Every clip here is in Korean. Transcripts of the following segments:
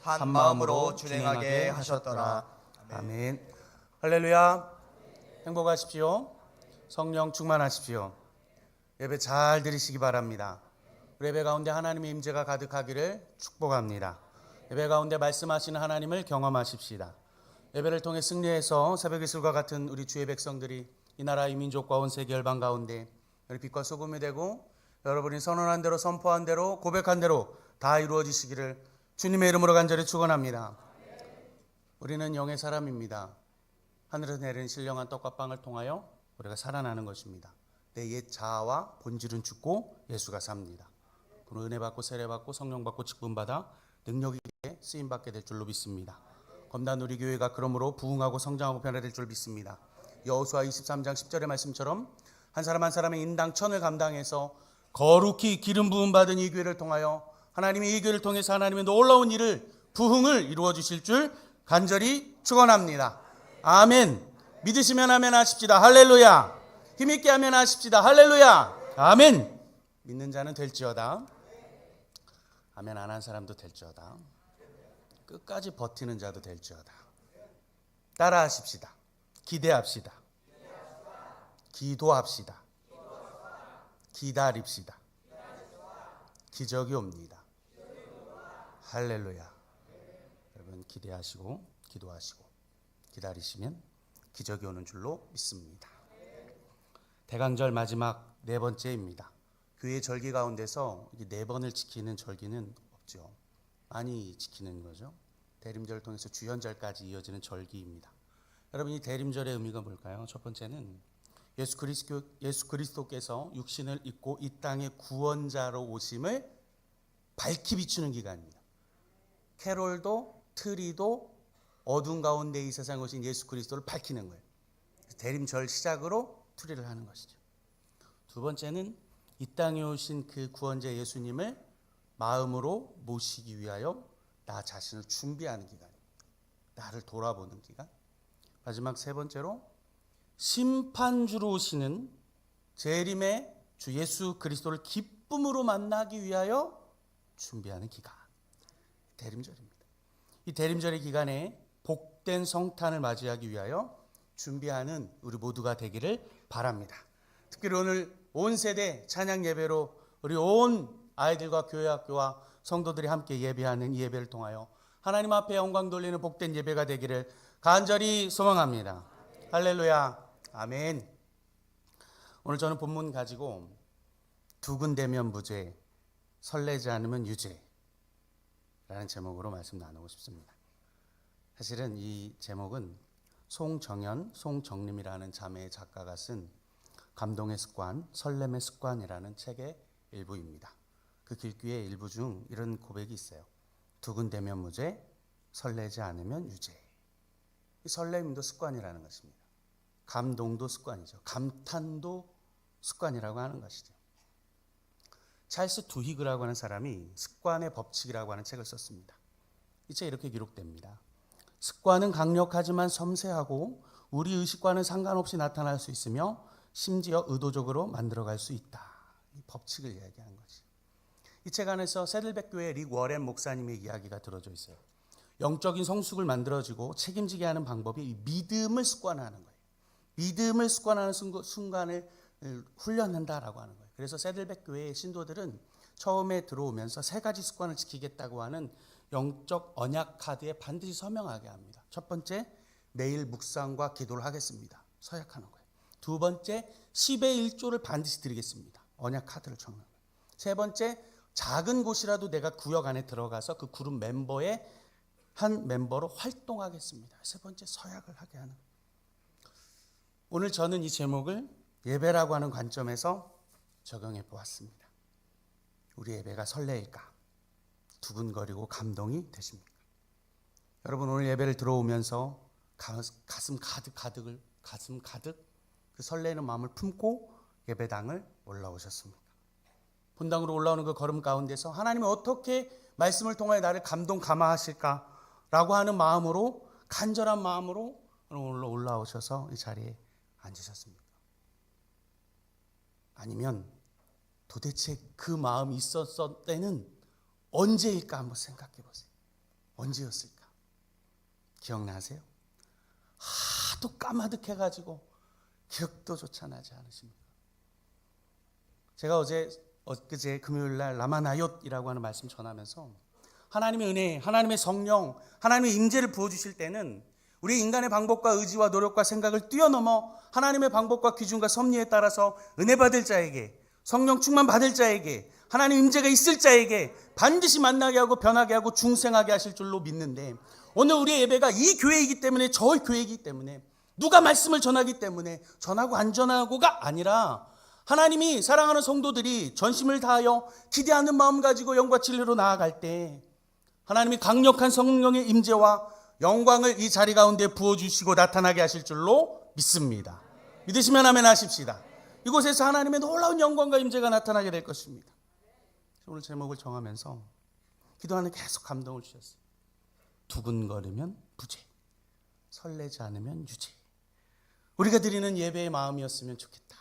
한 마음으로 준행하게 하셨더라. 아멘. 할렐루야. 행복하십시오. 성령 충만하십시오. 예배 잘 드리시기 바랍니다. 예배 가운데 하나님의 임재가 가득하기를 축복합니다. 예배 가운데 말씀하시는 하나님을 경험하십시다. 예배를 통해 승리해서 새벽의 술과 같은 우리 주의 백성들이 이 나라 이 민족과 온 세계 열방 가운데 우리 빛과 소금이 되고 여러분이 선언한 대로 선포한 대로 고백한 대로 다 이루어지시기를 주님의 이름으로 간절히 축원합니다. 우리는 영의 사람입니다. 하늘에서 내리는 신령한 떡과 빵을 통하여 우리가 살아나는 것입니다. 내 옛 자아와 본질은 죽고 예수가 삽니다. 그는 은혜 받고 세례 받고 성령 받고 직분 받아 능력 있게 쓰임 받게 될 줄로 믿습니다. 검단 우리 교회가 그러므로 부흥하고 성장하고 변화될 줄 믿습니다. 여호수아 23장 10절의 말씀처럼 한 사람 한 사람의 인당 1000을 감당해서 거룩히 기름 부음 받은 이 교회를 통하여 하나님이 이 교회를 통해서 하나님의 놀라운 일을 부흥을 이루어 주실 줄 간절히 축원합니다. 아멘. 믿으시면 아멘 하십시다. 할렐루야. 힘있게 아멘 하십시다. 할렐루야. 아멘. 믿는 자는 될지어다. 아멘 안 한 사람도 될지어다. 끝까지 버티는 자도 될지어다. 따라하십시다. 기대합시다. 기도합시다. 기다립시다. 기적이 옵니다. 할렐루야. 여러분 기대하시고 기도하시고 기다리시면 기적이 오는 줄로 믿습니다. 대강절 마지막 네 번째입니다. 교회 절기 가운데서 네 번을 지키는 절기는 없죠. 많이 지키는 거죠. 대림절을 통해서 주현절까지 이어지는 절기입니다. 여러분 이 대림절의 의미가 뭘까요? 첫 번째는 예수 그리스도께서 육신을 입고 이 땅의 구원자로 오심을 밝히 비추는 기간입니다. 캐롤도 트리도 어둠 가운데 이 세상에 오신 예수 그리스도를 밝히는 거예요. 대림절 시작으로 트리를 하는 것이죠. 두 번째는 이 땅에 오신 그 구원자 예수님을 마음으로 모시기 위하여 나 자신을 준비하는 기간입니다. 나를 돌아보는 기간. 마지막 세 번째로 심판주로 오시는 재림의 주 예수 그리스도를 기쁨으로 만나기 위하여 준비하는 기간. 대림절입니다. 이 대림절의 기간에 복된 성탄을 맞이하기 위하여 준비하는 우리 모두가 되기를 바랍니다. 특별히 오늘 온 세대 찬양 예배로 우리 온 아이들과 교회 학교와 성도들이 함께 예배하는 이 예배를 통하여 하나님 앞에 영광 돌리는 복된 예배가 되기를 간절히 소망합니다. 할렐루야. 아멘. 오늘 저는 본문 가지고 두근대면 부재, 설레지 않으면 유죄 라는 제목으로 말씀 나누고 싶습니다. 사실은 이 제목은 송정현, 송정림이라는 자매의 작가가 쓴 감동의 습관, 설렘의 습관이라는 책의 일부입니다. 그 길귀의 일부 중 이런 고백이 있어요. 두근대면 무죄, 설레지 않으면 유죄. 이 설렘도 습관이라는 것입니다. 감동도 습관이죠. 감탄도 습관이라고 하는 것이죠. 찰스 두히그라고 하는 사람이 습관의 법칙이라고 하는 책을 썼습니다. 이 책에 이렇게 기록됩니다. 습관은 강력하지만 섬세하고 우리 의식과는 상관없이 나타날 수 있으며 심지어 의도적으로 만들어갈 수 있다. 이 법칙을 이야기하는 거지. 이 책 안에서 세들백 교회 릭 워렌 목사님의 이야기가 들어져 있어요. 영적인 성숙을 만들어지고 책임지게 하는 방법이 믿음을 습관화하는 거예요. 믿음을 습관하는 순간을 훈련한다라고 하는 거예요. 그래서 세들백 교회의 신도들은 처음에 들어오면서 세 가지 습관을 지키겠다고 하는 영적 언약 카드에 반드시 서명하게 합니다. 첫 번째, 매일 묵상과 기도를 하겠습니다. 서약하는 거예요. 두 번째, 10의 1조를 반드시 드리겠습니다. 언약 카드를 적는 거예요. 세 번째, 작은 곳이라도 내가 구역 안에 들어가서 그 그룹 멤버의 한 멤버로 활동하겠습니다. 세 번째, 서약을 하게 하는 거예요. 오늘 저는 이 제목을 예배라고 하는 관점에서 적용해 보았습니다. 우리 예배가 설레일까? 두근거리고 감동이 되십니까? 여러분 오늘 예배를 들어오면서 가슴 가득 그 설레는 마음을 품고 예배당을 올라오셨습니까? 본당으로 올라오는 그 걸음 가운데서 하나님이 어떻게 말씀을 통하여 나를 감동 감화하실까라고 하는 마음으로 간절한 마음으로 오늘 올라오셔서 이 자리에 앉으셨습니까? 아니면 도대체 그 마음이 있었을 때는 언제일까 한번 생각해 보세요. 언제였을까? 기억나세요? 하도 까마득해가지고 기억도 조차 나지 않으십니까? 제가 엊그제 금요일날 라마나얏이라고 하는 말씀 전하면서 하나님의 은혜, 하나님의 성령, 하나님의 임재를 부어주실 때는 우리 인간의 방법과 의지와 노력과 생각을 뛰어넘어 하나님의 방법과 기준과 섭리에 따라서 은혜 받을 자에게, 성령 충만 받을 자에게, 하나님 임재가 있을 자에게 반드시 만나게 하고 변하게 하고 중생하게 하실 줄로 믿는데, 오늘 우리의 예배가 이 교회이기 때문에, 저 교회이기 때문에, 누가 말씀을 전하기 때문에 전하고 안 전하고가 아니라 하나님이 사랑하는 성도들이 전심을 다하여 기대하는 마음 가지고 영과 진리로 나아갈 때 하나님이 강력한 성령의 임재와 영광을 이 자리 가운데 부어주시고 나타나게 하실 줄로 믿습니다. 믿으시면 아멘 하십시다. 이곳에서 하나님의 놀라운 영광과 임재가 나타나게 될 것입니다. 오늘 제목을 정하면서 기도하는 계속 감동을 주셨어요. 두근거리면 부재, 설레지 않으면 유재. 우리가 드리는 예배의 마음이었으면 좋겠다.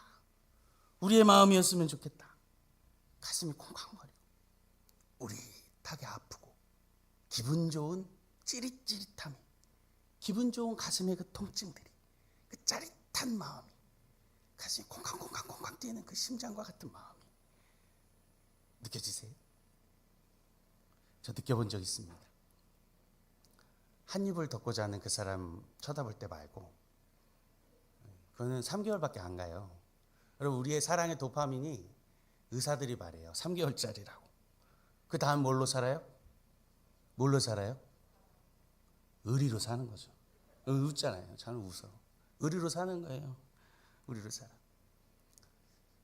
우리의 마음이었으면 좋겠다. 가슴이 콩콩거리고 우릿하게 아프고 기분 좋은 찌릿찌릿함이, 기분 좋은 가슴의 그 통증들이, 그 짜릿한 마음이, 가슴이 콩콩콩콩콩 뛰는 그 심장과 같은 마음이 느껴지세요? 저 느껴본 적 있습니다. 한 입을 덮고 자는 그 사람 쳐다볼 때 말고, 그거는 3개월밖에 안 가요. 여러분, 우리의 사랑의 도파민이 의사들이 말해요. 3개월짜리라고. 그 다음 뭘로 살아요? 뭘로 살아요? 의리로 사는 거죠. 웃잖아요. 저는 웃어. 의리로 사는 거예요. 의리로 살아.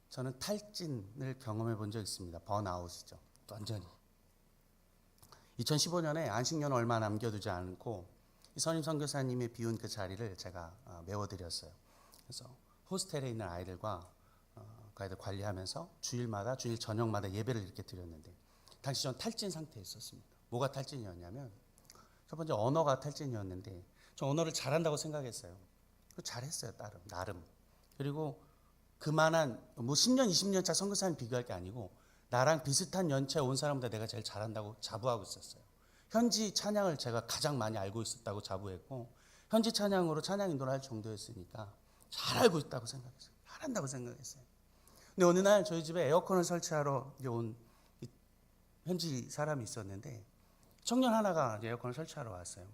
저는 탈진을 경험해 본 적 있습니다. 번아웃이죠. 완전히. 2015년에 안식년 얼마 남겨두지 않고 선임 선교사님의 비운 그 자리를 제가 메워드렸어요. 그래서 호스텔에 있는 아이들과 그 아이들 관리하면서 주일마다, 주일 저녁마다 예배를 이렇게 드렸는데, 당시 전 탈진 상태에 있었습니다. 뭐가 탈진이었냐면, 첫 번째 언어가 탈진이었는데, 저 언어를 잘한다고 생각했어요. 잘했어요, 나름. 그리고 그만한 10년, 20년 차 선교사님 비교할 게 아니고 나랑 비슷한 연차에 온 사람보다 내가 제일 잘한다고 자부하고 있었어요. 현지 찬양을 제가 가장 많이 알고 있었다고 자부했고, 현지 찬양으로 찬양 인도를 할 정도였으니까 잘 알고 있다고 생각했어요. 잘한다고 생각했어요. 근데 어느 날 저희 집에 에어컨을 설치하러 온 현지 사람이 있었는데, 청년 하나가 에어컨을 설치하러 왔어요.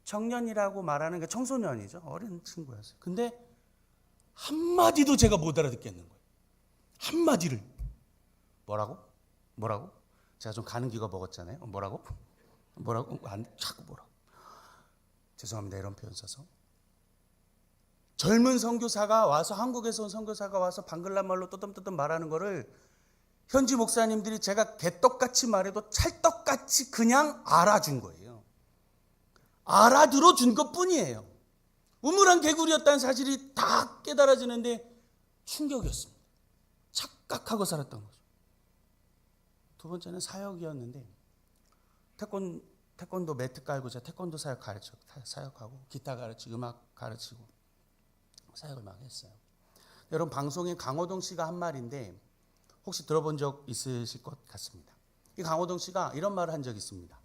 청년이라고 말하는 게 청소년이죠. 어린 친구였어요. 근데 한마디도 제가 못 알아듣겠는 거예요. 한마디를. 뭐라고? 제가 좀 가는 기가 먹었잖아요. 뭐라고? 자꾸 뭐라고? 죄송합니다. 이런 표현 써서. 젊은 선교사가 와서, 한국에서 온 선교사가 와서 방글라 말로 떠듬떠듬 말하는 거를 현지 목사님들이 제가 개떡같이 말해도 찰떡같이 그냥 알아준 거예요. 알아들어 준 것뿐이에요. 우물한 개구리였다는 사실이 다 깨달아지는데 충격이었습니다. 착각하고 살았던 거죠. 두 번째는 사역이었는데, 태권도 매트 깔고 제가 태권도 사역하고 기타 가르치고 음악 가르치고 사역을 막 했어요. 여러분, 방송에 강호동 씨가 한 말인데 혹시 들어본 적 있으실 것 같습니다. 이 강호동 씨가 이런 말을 한 적이 있습니다.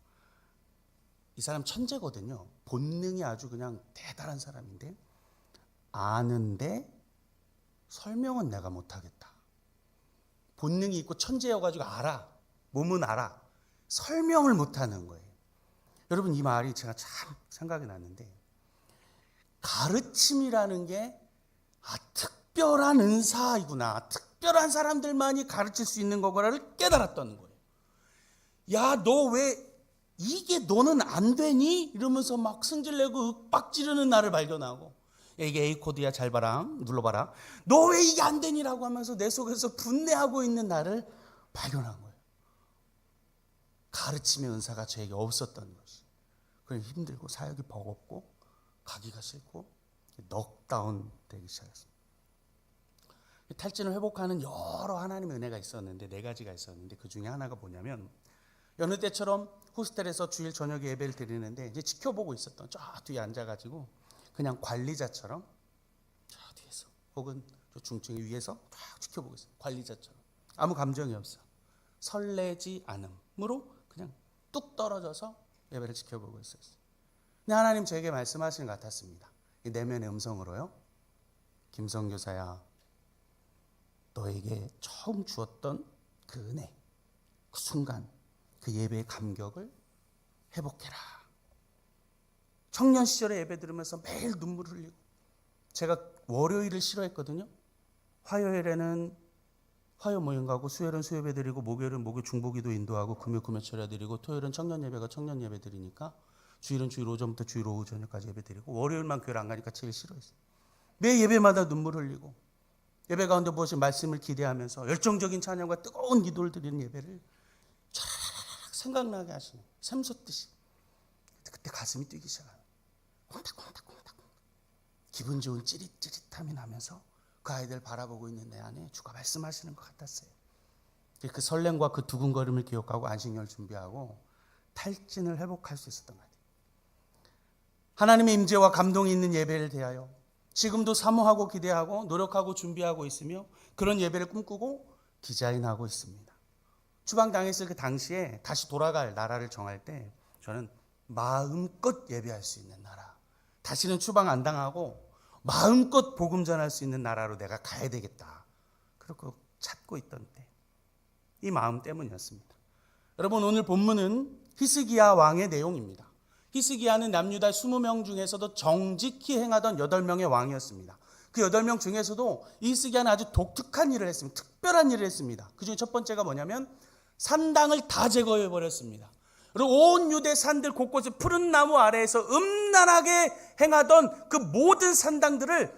이 사람 천재거든요. 본능이 아주 그냥 대단한 사람인데, 아는데 설명은 내가 못하겠다. 본능이 있고 천재여가지고 알아. 몸은 알아. 설명을 못하는 거예요. 여러분, 이 말이 제가 참 생각이 났는데, 가르침이라는 게 특별한 은사이구나, 특별한 사람들만이 가르칠 수 있는 거구나를 깨달았다는 거예요. 야, 너 왜 이게 너는 안 되니? 이러면서 막 승질내고 윽박 지르는 나를 발견하고, 야, 이게 A 코드야, 잘 봐라, 눌러봐라. 너 왜 이게 안 되니라고 하면서 내 속에서 분내하고 있는 나를 발견한 거예요. 가르침의 은사가 저에게 없었던 것이. 그래서 힘들고 사역이 버겁고 가기가 싫고 넉다운 되기 시작했습니다. 탈진을 회복하는 여러 하나님의 은혜가 있었는데, 4가지가 있었는데, 그 중에 하나가 뭐냐면, 여느 때처럼 호스텔에서 주일 저녁에 예배를 드리는데 이제 지켜보고 있었던, 저 뒤에 앉아가지고 그냥 관리자처럼 저 뒤에서, 혹은 저 중층 위에서 쫙 지켜보고 있어요. 관리자처럼. 아무 감정이 없어. 설레지 않음으로 그냥 뚝 떨어져서 예배를 지켜보고 있었어요. 근데 하나님 저에게 말씀하시는 것 같았습니다. 이 내면의 음성으로요. 김성교사야, 너에게 처음 주었던 그 은혜, 그 순간, 그 예배의 감격을 회복해라. 청년 시절에 예배 들으면서 매일 눈물을 흘리고, 제가 월요일을 싫어했거든요. 화요일에는 화요 모임 가고, 수요일은 수요예배 드리고, 목요일은 목요 중보기도 인도하고, 금요 금요철야 드리고, 토요일은 청년 예배가 청년 예배 드리니까, 주일은 주일 오전부터 주일 오후 저녁까지 예배 드리고, 월요일만 교회를 안 가니까 제일 싫어했어요. 매 예배마다 눈물 흘리고, 예배 가운데 무엇이 말씀을 기대하면서 열정적인 찬양과 뜨거운 기도를 드리는 예배를 쫙 생각나게 하시는, 샘솟듯이. 그때 가슴이 뛰기 시작합니다. 콩닥콩닥콩닥. 기분 좋은 찌릿찌릿함이 나면서 그 아이들 바라보고 있는 내 안에 주가 말씀하시는 것 같았어요. 그 설렘과 그 두근거림을 기억하고 안식년을 준비하고 탈진을 회복할 수 있었던 것 같아요. 하나님의 임재와 감동이 있는 예배를 대하여 지금도 사모하고 기대하고 노력하고 준비하고 있으며 그런 예배를 꿈꾸고 디자인하고 있습니다. 추방당했을 그 당시에 다시 돌아갈 나라를 정할 때 저는 마음껏 예배할 수 있는 나라, 다시는 추방 안 당하고 마음껏 복음 전할 수 있는 나라로 내가 가야 되겠다, 그렇게 찾고 있던 때 이 마음 때문이었습니다. 여러분, 오늘 본문은 히스기야 왕의 내용입니다. 히스기야는 남유다 20명 중에서도 정직히 행하던 8명의 왕이었습니다. 그 8명 중에서도 히스기야는 아주 독특한 일을 했습니다. 특별한 일을 했습니다. 그 중에 첫 번째가 뭐냐면 산당을 다 제거해버렸습니다. 그리고 온 유대 산들 곳곳에 푸른 나무 아래에서 음란하게 행하던 그 모든 산당들을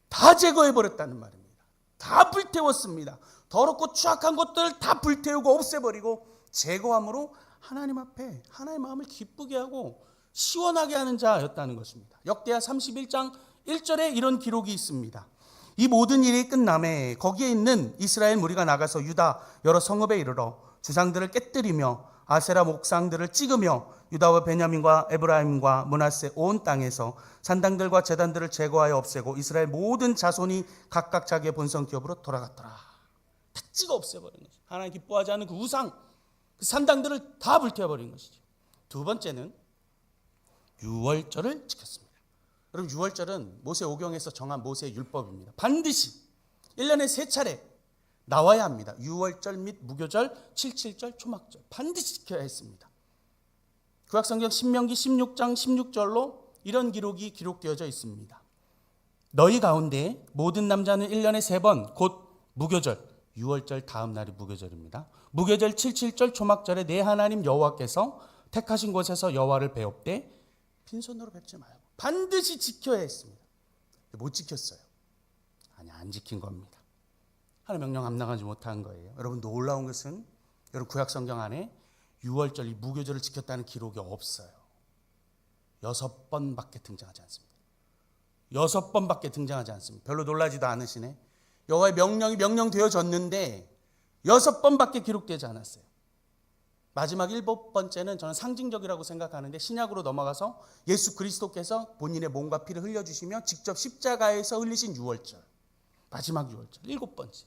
다 제거해버렸다는 말입니다. 다 불태웠습니다. 더럽고 추악한 것들을 다 불태우고 없애버리고 제거함으로 하나님 앞에 하나님의 마음을 기쁘게 하고 시원하게 하는 자였다는 것입니다. 역대하 31장 1절에 이런 기록이 있습니다. 이 모든 일이 끝남에 거기에 있는 이스라엘 무리가 나가서 유다 여러 성읍에 이르러 주상들을 깨뜨리며 아세라 목상들을 찍으며 유다와 베냐민과 에브라임과 므낫세 온 땅에서 산당들과 제단들을 제거하여 없애고 이스라엘 모든 자손이 각각 자기의 본성 기업으로 돌아갔더라. 다 찍어 없애버린 것이죠. 하나님 기뻐하지 않는 그 우상, 그 산당들을 다 불태워버린 것이죠. 두 번째는 유월절을 지켰습니다. 여러분, 유월절은 모세오경에서 정한 모세의 율법입니다. 반드시 1년에 3차례 나와야 합니다. 유월절 및 무교절, 77절, 초막절 반드시 지켜야 했습니다. 구약성경 신명기 16장 16절로 이런 기록이 기록되어져 있습니다. 너희 가운데 모든 남자는 1년에 3번 곧 무교절, 유월절 다음 날이 무교절입니다. 무교절 77절 초막절에 내 하나님 여호와께서 택하신 곳에서 여호와를 배웁되 빈손으로 뵙지 말고 반드시 지켜야 했습니다. 못 지켰어요. 아니, 안 지킨 겁니다. 하나님 명령 감당하지 못한 거예요. 여러분, 놀라운 것은 여러분 구약 성경 안에 유월절 이 무교절을 지켰다는 기록이 없어요. 6번밖에 등장하지 않습니다. 6번밖에 등장하지 않습니다. 별로 놀라지도 않으시네. 여호와의 명령이 명령되어졌는데 6번밖에 기록되지 않았어요. 마지막 7번째는 저는 상징적이라고 생각하는데 신약으로 넘어가서 예수 그리스도께서 본인의 몸과 피를 흘려주시며 직접 십자가에서 흘리신 유월절, 마지막 유월절 7번째.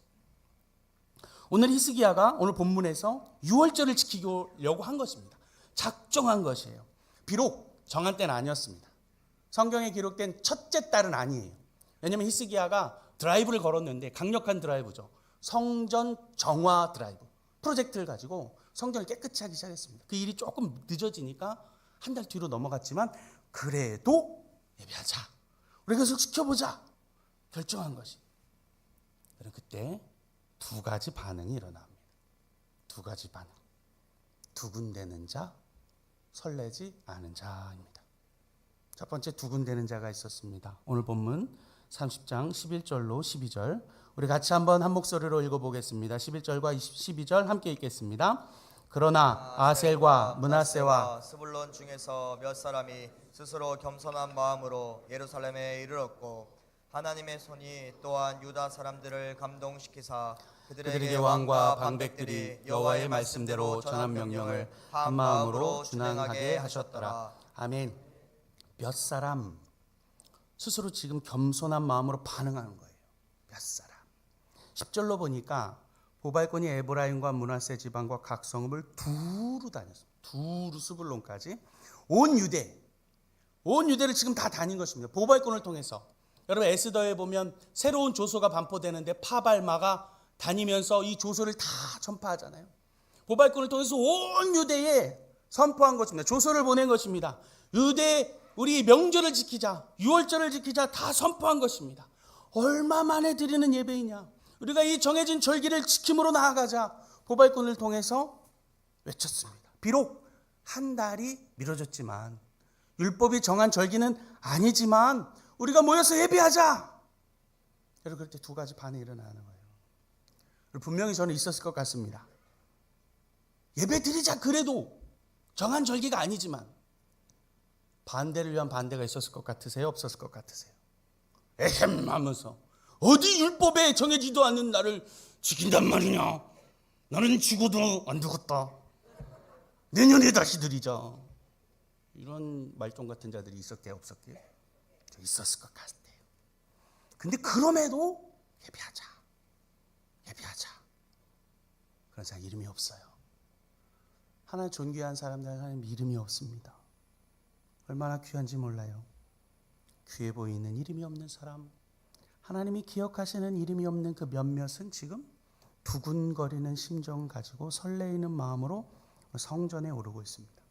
오늘 히스기야가 오늘 본문에서 유월절을 지키려고 한 것입니다. 작정한 것이에요. 비록 정한 때는 아니었습니다. 성경에 기록된 첫째 달은 아니에요. 왜냐하면 히스기야가 드라이브를 걸었는데, 강력한 드라이브죠. 성전 정화 드라이브 프로젝트를 가지고 성전을 깨끗이 하기 시작했습니다. 그 일이 조금 늦어지니까 한 달 뒤로 넘어갔지만 그래도 예배하자, 우리 계속 지켜보자 결정한 것이. 그때 두 가지 반응이 일어납니다. 두 가지 반응. 두근대는 자, 설레지 않은 자입니다. 첫 번째, 두근대는 자가 있었습니다. 오늘 본문 30장 11절로 12절 우리 같이 한번 한 목소리로 읽어보겠습니다. 11절과 12절 함께 읽겠습니다. 그러나 아셀과 므낫세와 스불론 중에서 몇 사람이 스스로 겸손한 마음으로 예루살렘에 이르렀고 하나님의 손이 또한 유다 사람들을 감동시키사 그들에게 왕과 방백들이 여호와의 말씀대로 전한 명령을 한 마음으로 준행하게 하셨더라. 아멘. 몇 사람 스스로 지금 겸손한 마음으로 반응하는 거예요. 몇 사람. 10절로 보니까 보발권이 에브라임과 므낫세 지방과 각 성읍을 두루 다녔습니다. 두루 스불론까지 온 유대를 지금 다 다닌 것입니다. 보발꾼을 통해서. 여러분 에스더에 보면 새로운 조서가 반포되는데 파발마가 다니면서 이 조서를 다 전파하잖아요. 보발꾼을 통해서 온 유대에 선포한 것입니다. 조서를 보낸 것입니다. 유대 우리 명절을 지키자, 유월절을 지키자 다 선포한 것입니다. 얼마 만에 드리는 예배이냐. 우리가 이 정해진 절기를 지킴으로 나아가자. 보발꾼을 통해서 외쳤습니다. 비록 한 달이 미뤄졌지만 율법이 정한 절기는 아니지만 우리가 모여서 예배하자. 여러분 그럴 때 두 가지 반응이 일어나는 거예요. 분명히 저는 있었을 것 같습니다. 예배 드리자 그래도 정한 절기가 아니지만 반대를 위한 반대가 있었을 것 같으세요? 없었을 것 같으세요? 에헴 하면서 어디 율법에 정해지도 않는 날을 지킨단 말이냐. 나는 죽어도 안 죽었다. 내년에 다시 드리자. 이런 말종 같은 자들이 있었게요? 없었게요? 있었을 것 같아요. 근데 그럼에도 예배하자. 그런 사람 이름이 없어요. 하나님 존귀한 사람들은 하나님 이름이 없습니다. 얼마나 귀한지 몰라요. 귀해 보이는 이름이 없는 사람, 하나님이 기억하시는 이름이 없는 그 몇몇은 지금 두근거리는 심정 가지고 설레이는 마음으로 성전에 오르고 있습니다.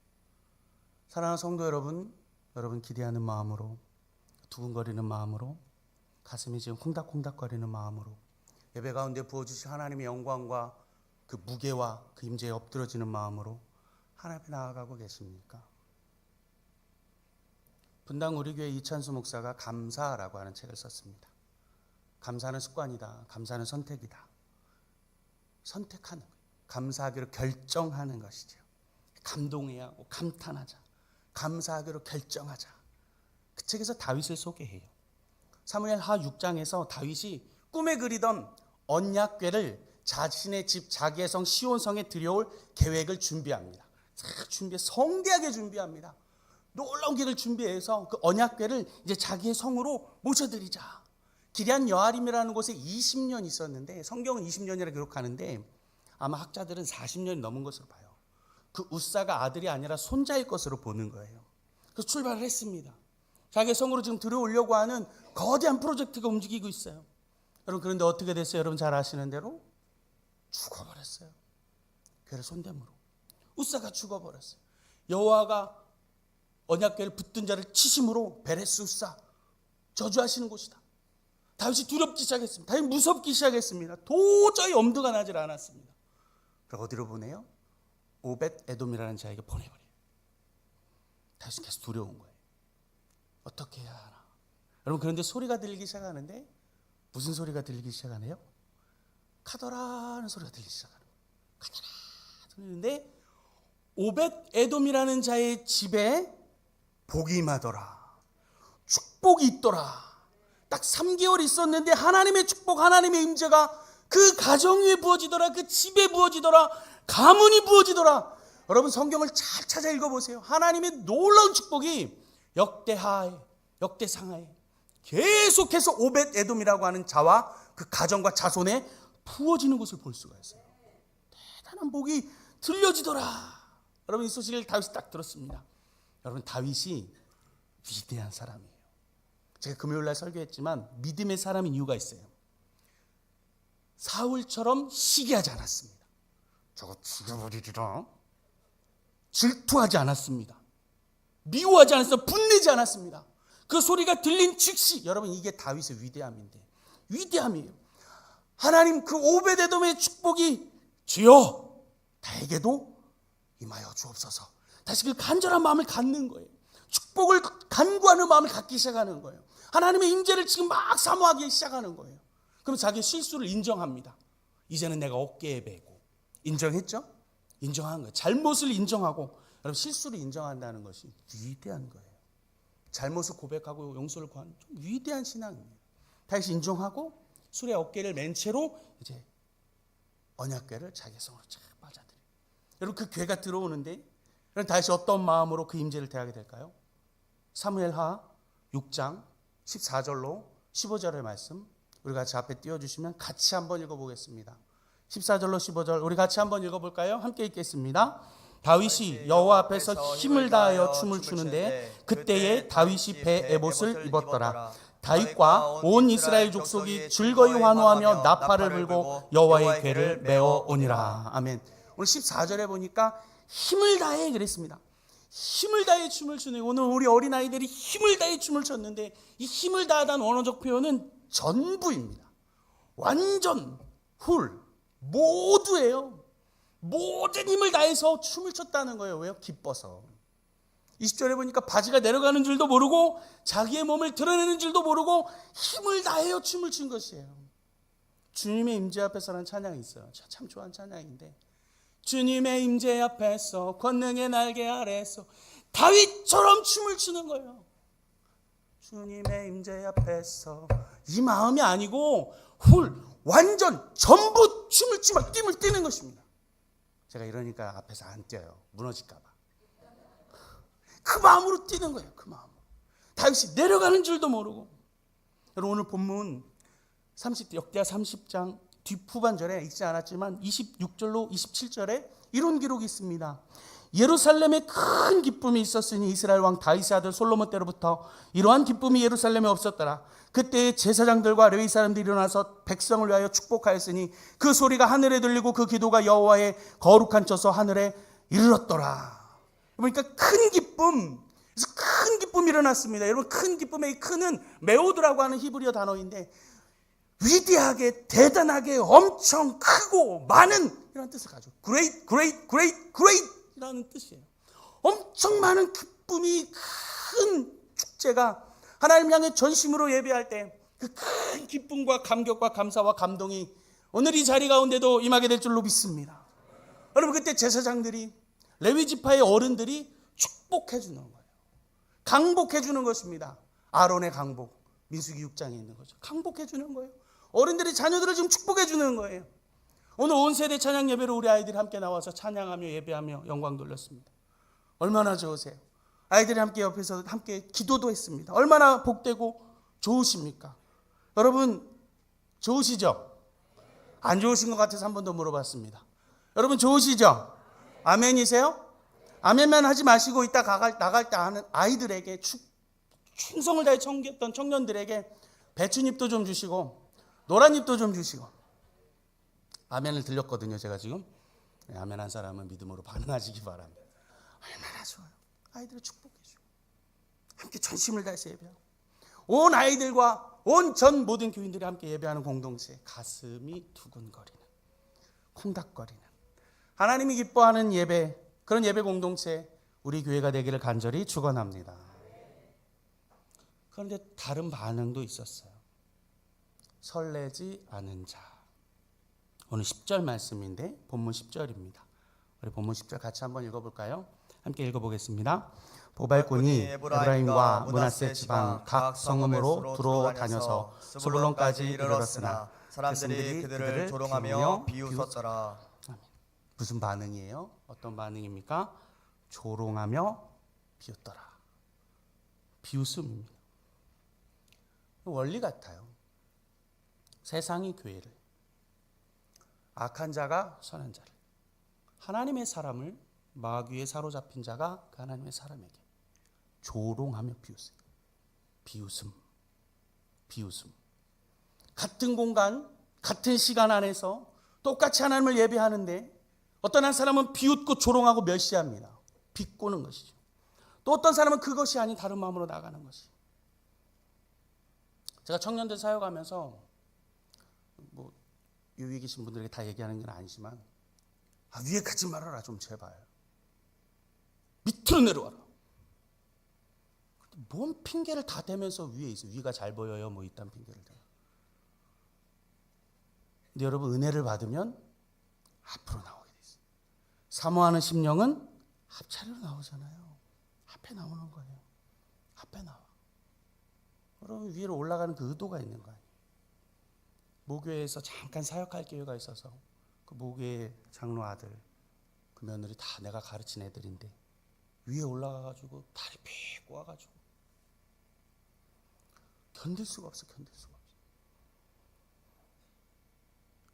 사랑하는 성도 여러분, 여러분 기대하는 마음으로, 두근거리는 마음으로, 가슴이 지금 콩닥콩닥거리는 마음으로 예배 가운데 부어주신 하나님의 영광과 그 무게와 그 임재에 엎드러지는 마음으로 하나님 앞에 나아가고 계십니까? 분당 우리 교회 이찬수 목사가 감사라고 하는 책을 썼습니다. 감사는 습관이다. 감사는 선택이다. 선택하는 거예요. 감사하기로 결정하는 것이죠. 감동해야 하고 감탄하자. 감사하기로 결정하자. 그 책에서 다윗을 소개해요. 사무엘하 6장에서 다윗이 꿈에 그리던 언약궤를 자신의 집 자기의 성 시온성에 들여올 계획을 준비합니다. 성대하게 준비합니다. 놀라운 계획을 준비해서 그 언약궤를 이제 자기의 성으로 모셔드리자. 기럇 여아림이라는 곳에 20년 있었는데 성경은 20년이라 기록하는데 아마 학자들은 40년이 넘은 것으로 봐요. 그 우사가 아들이 아니라 손자일 것으로 보는 거예요. 그래서 출발을 했습니다. 자기의 성으로 지금 들어오려고 하는 거대한 프로젝트가 움직이고 있어요. 여러분 그런데 어떻게 됐어요? 여러분 잘 아시는 대로 죽어버렸어요. 괴를 손대므로 우사가 죽어버렸어요. 여호와가 언약궤를 붙든 자를 치심으로 베레스 우사 저주하시는 곳이다. 다윗이 두렵기 시작했습니다. 다윗이 무섭기 시작했습니다. 도저히 엄두가 나질 않았습니다. 그리고 어디로 보내요? 오벳 에돔이라는 자에게 보내버려요. 다윗이 계속 두려운 거예요. 어떻게 해야 하나. 여러분 그런데 소리가 들리기 시작하는데 무슨 소리가 들리기 시작하네요? 카더라는 소리가 들리기 시작하는 거예요. 카더라 들리는데 오벳 에돔이라는 자의 집에 복이 임하더라. 축복이 있더라. 딱 3개월 있었는데 하나님의 축복, 하나님의 임재가 그 가정 위에 부어지더라. 그 집에 부어지더라. 가문이 부어지더라. 여러분 성경을 잘 찾아 읽어보세요. 하나님의 놀라운 축복이 역대하에, 역대상하에 계속해서 오벳 에돔이라고 하는 자와 그 가정과 자손에 부어지는 것을 볼 수가 있어요. 대단한 복이 들려지더라. 여러분 이 소식을 다윗이 딱 들었습니다. 여러분 다윗이 위대한 사람이에요. 제가 금요일날 설교했지만 믿음의 사람인 이유가 있어요. 사울처럼 시기하지 않았습니다. 저거 죽여버리리라. 질투하지 않았습니다. 미워하지 않았습니다. 분내지 않았습니다. 그 소리가 들린 즉시 여러분 이게 다윗의 위대함인데 위대함이에요. 하나님 그 오벳에돔의 축복이 주여 나에게도 임하여 주옵소서. 다시 그 간절한 마음을 갖는 거예요. 축복을 간구하는 마음을 갖기 시작하는 거예요. 하나님의 임재를 지금 막 사모하기 시작하는 거예요. 그럼 자기의 실수를 인정합니다. 이제는 내가 어깨에 메고 인정했죠? 인정한 거예요. 잘못을 인정하고 여러분 실수를 인정한다는 것이 위대한 거예요. 잘못을 고백하고 용서를 구하는 좀 위대한 신앙입니다. 다시 인정하고 술의 어깨를 맨 채로 이제 언약궤를 자기 성으로 쫙 빠져들여요. 여러분 그 궤가 들어오는데 여러분 다시 어떤 마음으로 그 임재를 대하게 될까요? 사무엘하 6장 14절로 15절의 말씀 우리 같이 앞에 띄워주시면 같이 한번 읽어보겠습니다. 14절로 15절 우리 같이 한번 읽어볼까요? 함께 읽겠습니다. 다윗이 여호와 앞에서 힘을 다하여 춤을 추는데 그때에 다윗이 배 에봇을 입었더라. 다윗과 온 이스라엘 족속이 즐거이 환호하며 나팔을 불고 여호와의 궤를 메어 오니라. 아멘. 오늘 14절에 보니까 힘을 다해 그랬습니다. 힘을 다해 춤을 추네. 오늘 우리 어린아이들이 힘을 다해 춤을 췄는데 이 힘을 다하다는 원어적 표현은 전부입니다. 완전 훌 모두예요. 모든 힘을 다해서 춤을 췄다는 거예요. 왜요? 기뻐서. 20절에 보니까 바지가 내려가는 줄도 모르고 자기의 몸을 드러내는 줄도 모르고 힘을 다해요 춤을 춘 것이에요. 주님의 임재 앞에서라는 찬양이 있어요. 제가 참 좋아하는 찬양인데, 주님의 임재 앞에서 권능의 날개 아래서 다윗처럼 춤을 추는 거예요. 주님의 임재 앞에서, 이 마음이 아니고 완전 전부 춤을 추며 띠을 뛰는 것입니다. 제가 이러니까 앞에서 안 뛰어요. 무너질까 봐. 그 마음으로 뛰는 거예요. 그 마음으로. 다윗이 내려가는 줄도 모르고. 여러분 오늘 본문 역대하 30장 뒷후반절에 읽지 않았지만 26절로 27절에 이런 기록이 있습니다. 예루살렘에 큰 기쁨이 있었으니 이스라엘 왕 다윗의 아들 솔로몬 때로부터 이러한 기쁨이 예루살렘에 없었더라. 그때 제사장들과 레위 사람들이 일어나서 백성을 위하여 축복하였으니 그 소리가 하늘에 들리고 그 기도가 여호와의 거룩한 처소 하늘에 이르렀더라. 그러니까 큰 기쁨, 그래서 큰 기쁨이 일어났습니다. 여러분 큰 기쁨의 이 큰은 메오드라고 하는 히브리어 단어인데 위대하게, 대단하게, 엄청 크고 많은 이런 뜻을 가지고 great, great, great, great 이라는 뜻이에요. 엄청 많은 기쁨이, 큰 축제가 하나님 향해 전심으로 예배할 때 그 큰 기쁨과 감격과 감사와 감동이 오늘 이 자리 가운데도 임하게 될 줄로 믿습니다. 여러분 그때 제사장들이, 레위 지파의 어른들이 축복해 주는 거예요. 강복해 주는 것입니다. 아론의 강복, 민수기 6장에 있는 거죠. 강복해 주는 거예요. 어른들이 자녀들을 지금 축복해 주는 거예요. 오늘 온 세대 찬양 예배로 우리 아이들이 함께 나와서 찬양하며 예배하며 영광 돌렸습니다. 얼마나 좋으세요? 아이들이 함께 옆에서 함께 기도도 했습니다. 얼마나 복되고 좋으십니까? 여러분 좋으시죠? 안 좋으신 것 같아서 한 번 더 물어봤습니다. 여러분 좋으시죠? 아멘이세요? 아멘만 하지 마시고 이따 나갈 때 하는 아이들에게 충성을 다해 섬겼던 청년들에게 배춧잎도 좀 주시고 노란잎도 좀 주시고. 아멘을 들렸거든요. 제가 지금 아멘 한 사람은 믿음으로 반응하시기 바랍니다. 얼마나 좋아요. 아이들을 축복해 주고 함께 전심을 다해서 예배하고 온 아이들과 온 전 모든 교인들이 함께 예배하는 공동체, 가슴이 두근거리는, 콩닥거리는, 하나님이 기뻐하는 예배, 그런 예배 공동체 우리 교회가 되기를 간절히 축원합니다. 그런데 다른 반응도 있었어요. 설레지 않은 자. 오늘 10절 말씀인데 본문 10절입니다. 우리 본문 10절 같이 한번 읽어볼까요? 함께 읽어보겠습니다. 보발꾼이 에브라임과 므낫세 지방 각 성읍으로 두루 다녀서 스불론까지 이르렀으나 사람들이 그들을 조롱하며 비웃었더라. 무슨 반응이에요? 어떤 반응입니까? 조롱하며 비웃더라. 비웃음입니다. 원리 같아요. 세상이 교회를, 악한 자가 선한 자를, 하나님의 사람을 마귀에 사로잡힌 자가 그 하나님의 사람에게 조롱하며 비웃어요. 비웃음. 같은 공간, 같은 시간 안에서 똑같이 하나님을 예배하는데 어떤 한 사람은 비웃고 조롱하고 멸시합니다. 비꼬는 것이죠. 또 어떤 사람은 그것이 아닌 다른 마음으로 나가는 것이. 제가 청년들 사역하면서 위에 계신 분들에게 다 얘기하는 건 아니지만 위에 가지 말아라 좀 제발. 밑으로 내려와라. 뭔 핑계를 다 대면서 위에 있어. 위가 잘 보여요. 이딴 핑계를 대. 근데 여러분 은혜를 받으면 앞으로 나오게 돼 있어요. 사모하는 심령은 앞차례로 나오잖아요. 앞에 나오는 거예요. 앞에 나와. 여러분 위로 올라가는 그 의도가 있는 거 아니에요. 모교회에서 잠깐 사역할 기회가 있어서 그 모교회 장로 아들, 그 며느리 다 내가 가르친 애들인데 위에 올라가가지고 다리 픽 꼬아가지고 견딜 수가 없어.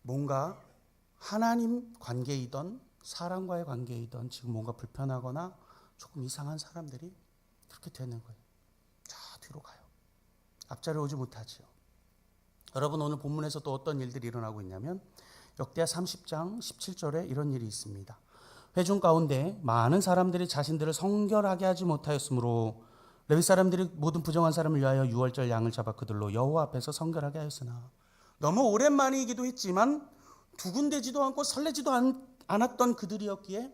뭔가 하나님 관계이던 사람과의 관계이든 지금 뭔가 불편하거나 조금 이상한 사람들이 그렇게 되는 거예요. 자, 뒤로 가요. 앞자리에 오지 못하지요. 여러분, 오늘 본문에서 또 어떤 일들이 일어나고 있냐면 역대하 30장 17절에 이런 일이 있습니다. 회중 가운데 많은 사람들이 자신들을 성결하게 하지 못하였으므로 레위 사람들이 모든 부정한 사람을 위하여 유월절 양을 잡아 그들로 여호와 앞에서 성결하게 하였으나, 너무 오랜만이기도 했지만 두근대지도 않고 설레지도 않았던 그들이었기에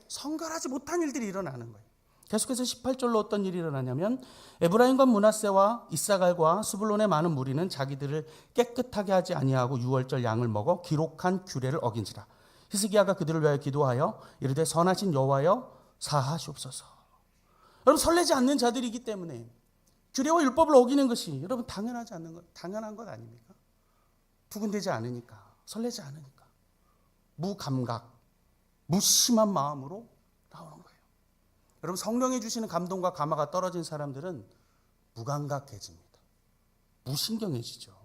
성결하지 못한 일들이 일어나는 거예요. 계속해서 18절로 어떤 일이 일어나냐면 에브라임과 므낫세와 이사갈과 스불론의 많은 무리는 자기들을 깨끗하게 하지 아니하고 유월절 양을 먹어 기록한 규례를 어긴지라. 히스기야가 그들을 위하여 기도하여 이르되 선하신 여호와여 사하시옵소서. 여러분, 설레지 않는 자들이기 때문에 규례와 율법을 어기는 것이 여러분 당연한 것 아닙니까? 두근대지 않으니까, 설레지 않으니까, 무감각, 무심한 마음으로 나오는 거예요. 여러분, 성령이 주시는 감동과 감화가 떨어진 사람들은 무감각해집니다. 무신경해지죠.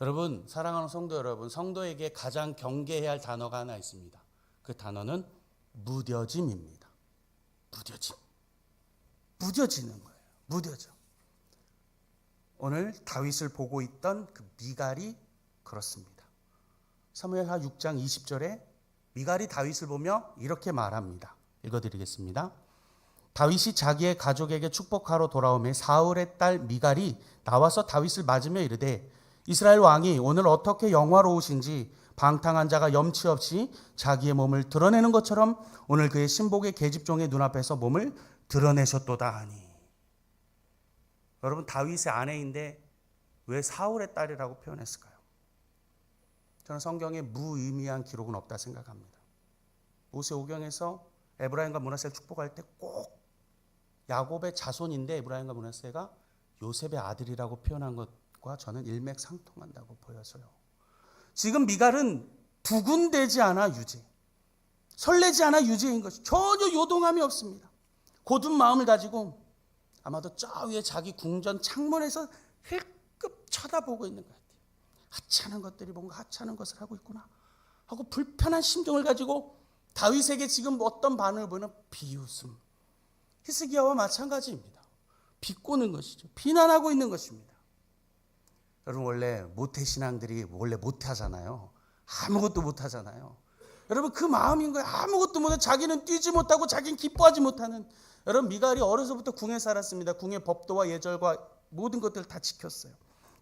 여러분, 사랑하는 성도 여러분, 성도에게 가장 경계해야 할 단어가 하나 있습니다. 그 단어는 무뎌짐입니다. 무뎌지는 거예요. 무뎌져. 오늘 다윗을 보고 있던 그 미갈이 그렇습니다. 사무엘하 6장 20절에 미갈이 다윗을 보며 이렇게 말합니다. 읽어드리겠습니다. 다윗이 자기의 가족에게 축복하러 돌아오매 사울의 딸 미갈이 나와서 다윗을 맞으며 이르되 이스라엘 왕이 오늘 어떻게 영화로우신지 방탕한 자가 염치 없이 자기의 몸을 드러내는 것처럼 오늘 그의 신복의 계집종의 눈앞에서 몸을 드러내셨도다 하니. 여러분, 다윗의 아내인데 왜 사울의 딸이라고 표현했을까요? 저는 성경에 무의미한 기록은 없다 생각합니다. 모세오경에서 에브라임과 므낫세를 축복할 때 꼭 야곱의 자손인데 에브라임과 므낫세가 요셉의 아들이라고 표현한 것과 저는 일맥상통한다고 보여서요. 지금 미갈은 두근대지 않아 유죄, 설레지 않아 유죄인 것이 전혀 요동함이 없습니다. 고든 마음을 가지고 아마도 저 위에 자기 궁전 창문에서 힐끗 쳐다보고 있는 것 같아요. 하찮은 것들이 뭔가 하찮은 것을 하고 있구나 하고 불편한 심정을 가지고 다윗에게 지금 어떤 반응을 보이는 비웃음. 히스기야와 마찬가지입니다. 비꼬는 것이죠. 비난하고 있는 것입니다. 여러분, 원래 모태신앙들이 원래 못하잖아요. 아무것도 못하잖아요. 여러분, 그 마음인 거예요. 아무것도 못해. 자기는 뛰지 못하고 자기는 기뻐하지 못하는. 여러분, 미갈이 어려서부터 궁에 살았습니다. 궁의 법도와 예절과 모든 것들을 다 지켰어요.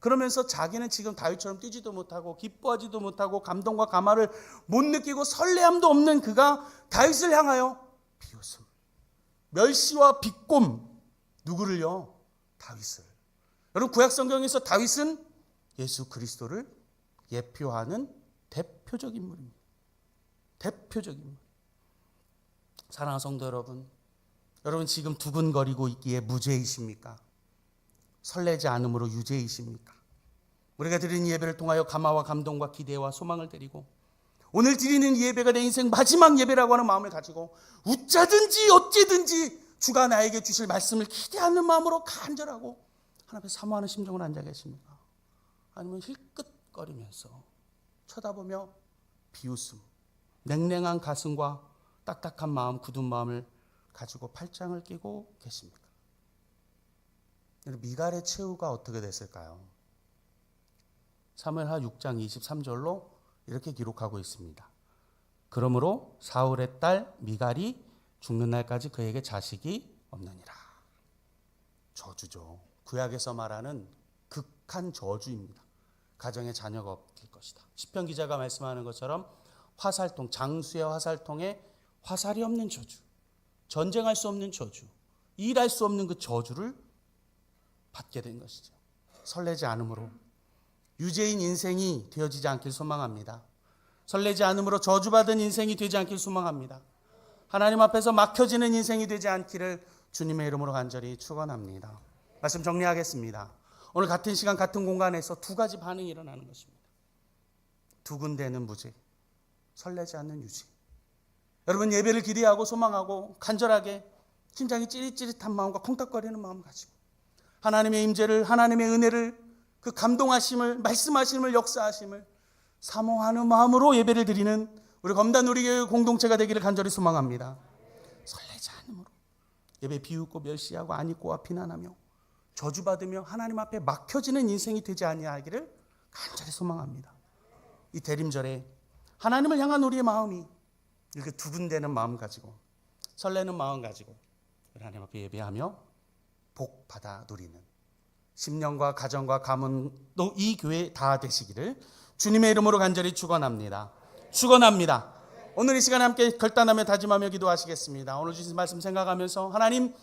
그러면서 자기는 지금 다윗처럼 뛰지도 못하고 기뻐하지도 못하고 감동과 감화를 못 느끼고 설레함도 없는 그가 다윗을 향하여 비웃음, 멸시와 비꼼. 누구를요? 다윗을. 여러분, 구약성경에서 다윗은 예수 그리스도를 예표하는 대표적 인물입니다. 대표적 인물. 사랑하는 성도 여러분, 여러분 지금 두근거리고 있기에 무죄이십니까? 설레지 않음으로 유죄이십니까? 우리가 드리는 예배를 통하여 감화와 감동과 기대와 소망을 드리고 오늘 드리는 예배가 내 인생 마지막 예배라고 하는 마음을 가지고 웃자든지 어찌든지 주가 나에게 주실 말씀을 기대하는 마음으로 간절하고 하나님 앞에 사모하는 심정으로 앉아 계십니까? 아니면 힐끗거리면서 쳐다보며 비웃음, 냉랭한 가슴과 딱딱한 마음, 굳은 마음을 가지고 팔짱을 끼고 계십니까? 미갈의 최후가 어떻게 됐을까요? 사무엘하 6장 23절로 이렇게 기록하고 있습니다. 그러므로 사울의 딸 미갈이 죽는 날까지 그에게 자식이 없느니라. 저주죠. 구약에서 말하는 극한 저주입니다. 가정에 자녀가 없을 것이다. 시편 기자가 말씀하는 것처럼 화살통, 장수의 화살통에 화살이 없는 저주, 전쟁할 수 없는 저주, 일할 수 없는 그 저주를 받게 된 것이죠. 설레지 않음으로 유죄인 인생이 되어지지 않길 소망합니다. 설레지 않음으로 저주받은 인생이 되지 않길 소망합니다. 하나님 앞에서 막혀지는 인생이 되지 않기를 주님의 이름으로 간절히 축원합니다. 말씀 정리하겠습니다. 오늘 같은 시간 같은 공간에서 두 가지 반응이 일어나는 것입니다. 두근대는 무죄, 설레지 않는 유죄. 여러분, 예배를 기대하고 소망하고 간절하게 심장이 찌릿찌릿한 마음과 콩닥거리는 마음 가지고 하나님의 임재를, 하나님의 은혜를, 그 감동하심을, 말씀하심을, 역사하심을 사모하는 마음으로 예배를 드리는 우리 검단 우리교회 공동체가 되기를 간절히 소망합니다. 설레지 않으므로 예배 비웃고 멸시하고 안입고와 비난하며 저주받으며 하나님 앞에 막혀지는 인생이 되지 아니하기를 간절히 소망합니다. 이 대림절에 하나님을 향한 우리의 마음이 이렇게 두근대는 마음 가지고 설레는 마음 가지고 하나님 앞에 예배하며 복 받아 누리는 10년과 가정과 가문도 이 교회 다 되시기를 주님의 이름으로 간절히 축원합니다. 축원합니다. 오늘 이 시간에 함께 결단하며 다짐하며 기도하시겠습니다. 오늘 주신 말씀 생각하면서 하나님